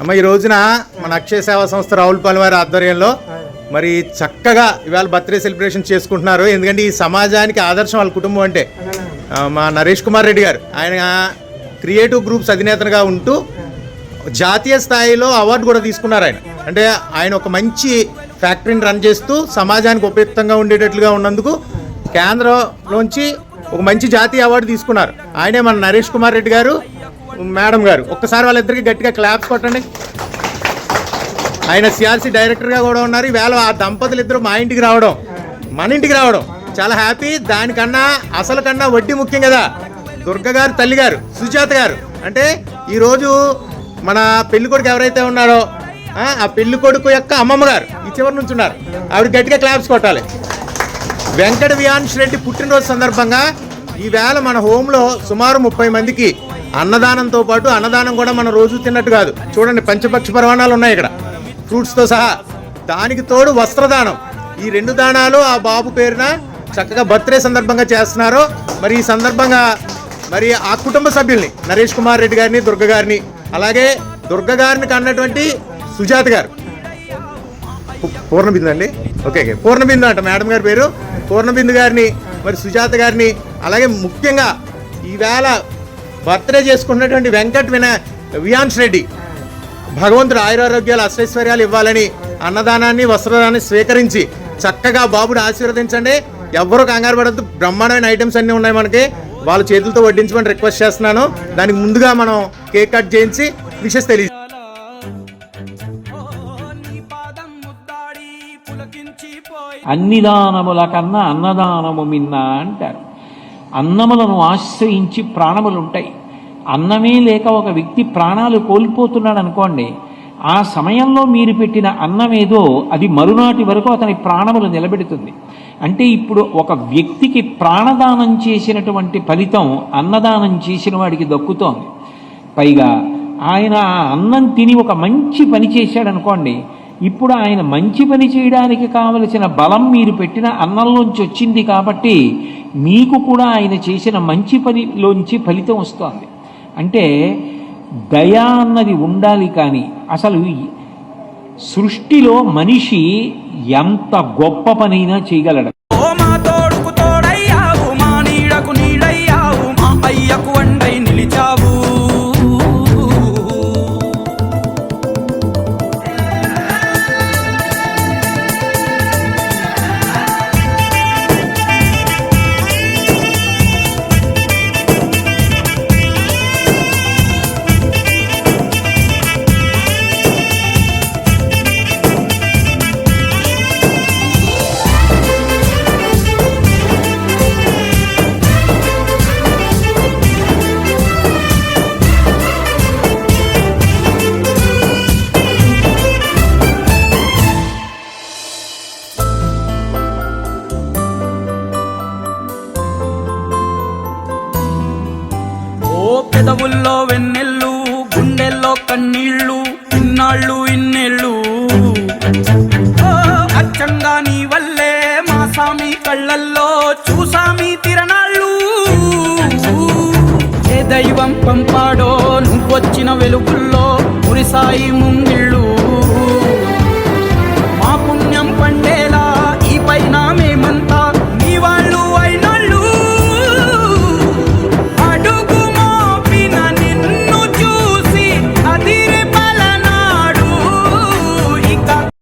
అమ్మ ఈ రోజున మన అక్షయ సేవా సంస్థ రావులపాలెం వారి ఆధ్వర్యంలో మరి చక్కగా ఇవాళ బర్త్డే సెలబ్రేషన్ చేసుకుంటున్నారు. ఎందుకంటే ఈ సమాజానికి ఆదర్శం వాళ్ళ కుటుంబం అంటే మా నరేష్ కుమార్ రెడ్డి గారు. ఆయన క్రియేటివ్ గ్రూప్స్ అధినేతగా ఉంటూ జాతీయ స్థాయిలో అవార్డు కూడా తీసుకున్నారు. అంటే ఆయన ఒక మంచి ఫ్యాక్టరీని రన్ చేస్తూ సమాజానికి ఉపయుక్తంగా ఉండేటట్లుగా ఉన్నందుకు కేంద్రంలోంచి ఒక మంచి జాతీయ అవార్డు తీసుకున్నారు. ఆయనే మన నరేష్ కుమార్ రెడ్డి గారు, మేడం గారు. ఒక్కసారి వాళ్ళిద్దరికి గట్టిగా క్లాప్స్ కొట్టండి. ఆయన సిఆర్సీ డైరెక్టర్గా కూడా ఉన్నారు. ఈవేళ ఆ దంపతులు ఇద్దరు మా ఇంటికి రావడం, మన ఇంటికి రావడం చాలా హ్యాపీ. దానికన్నా అసలు కన్నా వడ్డీ ముఖ్యం కదా. దుర్గ గారు తల్లి గారు, సుజాత గారు అంటే ఈరోజు మన పెళ్లి కొడుకు ఎవరైతే ఉన్నారో ఆ పెళ్లి కొడుకు యొక్క అమ్మమ్మ గారు ఈ చివరి నుంచి ఉన్నారు. ఆవిడ గట్టిగా క్లాప్స్ కొట్టాలి. వెంకట వియాన్స్ రెడ్డి పుట్టినరోజు సందర్భంగా ఈవేళ మన హోంలో సుమారు 30 మందికి అన్నదానంతో పాటు, అన్నదానం కూడా మనం రోజు తిన్నట్టు కాదు, చూడండి పంచపక్ష పరమాణాలు ఉన్నాయి ఇక్కడ ఫ్రూట్స్తో సహా. దానికి తోడు వస్త్రదానం. ఈ 2 దానాలు ఆ బాబు పేరున చక్కగా బర్త్డే సందర్భంగా చేస్తున్నారు. మరి ఈ సందర్భంగా మరి ఆ కుటుంబ సభ్యుల్ని నరేష్ కుమార్ రెడ్డి గారిని, దుర్గ గారిని, అలాగే దుర్గ గారిని కన్నటువంటి సుజాత గారు, పూర్ణబిందు అండి, ఓకే పూర్ణబిందు అంట మేడం గారి పేరు, పూర్ణబిందు గారిని, మరి సుజాత గారిని, అలాగే ముఖ్యంగా ఈవేళ బర్త్డే చేసుకున్నటువంటి వియాన్స్ రెడ్డి భగవంతుడు ఆయురారోగ్యాలు అష్టైశ్వర్యాలు ఇవ్వాలని అన్నదానాన్ని వస్త్రదానాన్ని స్వీకరించి చక్కగా బాబుని ఆశీర్వదించండి. ఎవ్వరూ కంగారు పడద్దు. బ్రహ్మాండమైన ఐటమ్స్ అన్నీ ఉన్నాయి మనకి. వాళ్ళ చేతులతో వడ్డించమని రిక్వెస్ట్ చేస్తున్నాను. దానికి ముందుగా మనం కేక్ కట్ చేయించి విషెస్ తెలియజేస్తాం. అన్ని దానముల కన్నా అన్నదానము మిన్న అంటారు. అన్నములను ఆశ్రయించి ప్రాణములుంటాయి. అన్నమే లేక ఒక వ్యక్తి ప్రాణాలు కోల్పోతున్నాడు అనుకోండి, ఆ సమయంలో మీరు పెట్టిన అన్నమేదో అది మరునాటి వరకు అతని ప్రాణములు నిలబెడుతుంది. అంటే ఇప్పుడు ఒక వ్యక్తికి ప్రాణదానం చేసినటువంటి ఫలితం అన్నదానం చేసిన వాడికి దక్కుతోంది. పైగా ఆయన ఆ అన్నం తిని ఒక మంచి పని చేశాడు అనుకోండి, ఇప్పుడు ఆయన మంచి పని చేయడానికి కావలసిన బలం మీరు పెట్టిన అన్నంలోంచి వచ్చింది కాబట్టి మీకు కూడా ఆయన చేసిన మంచి పనిలోంచి ఫలితం వస్తుంది. అంటే దయ అన్నది ఉండాలి. కానీ అసలు సృష్టిలో మనిషి ఎంత గొప్ప పనైనా చేయగలడు. పెదవుల్లో వెన్నెళ్ళు, గుండెల్లో కన్నీళ్ళు, ఇన్నాళ్ళు ఇన్నేళ్ళు అచ్చంగా నీ వల్లే మా సామి కళ్ళల్లో చూసామి తిరణాళ్ళు. ఏ దైవం పంపాడో నువ్వొచ్చిన వెలుగుల్లో మురిసాయి ముంగిళ్ళు.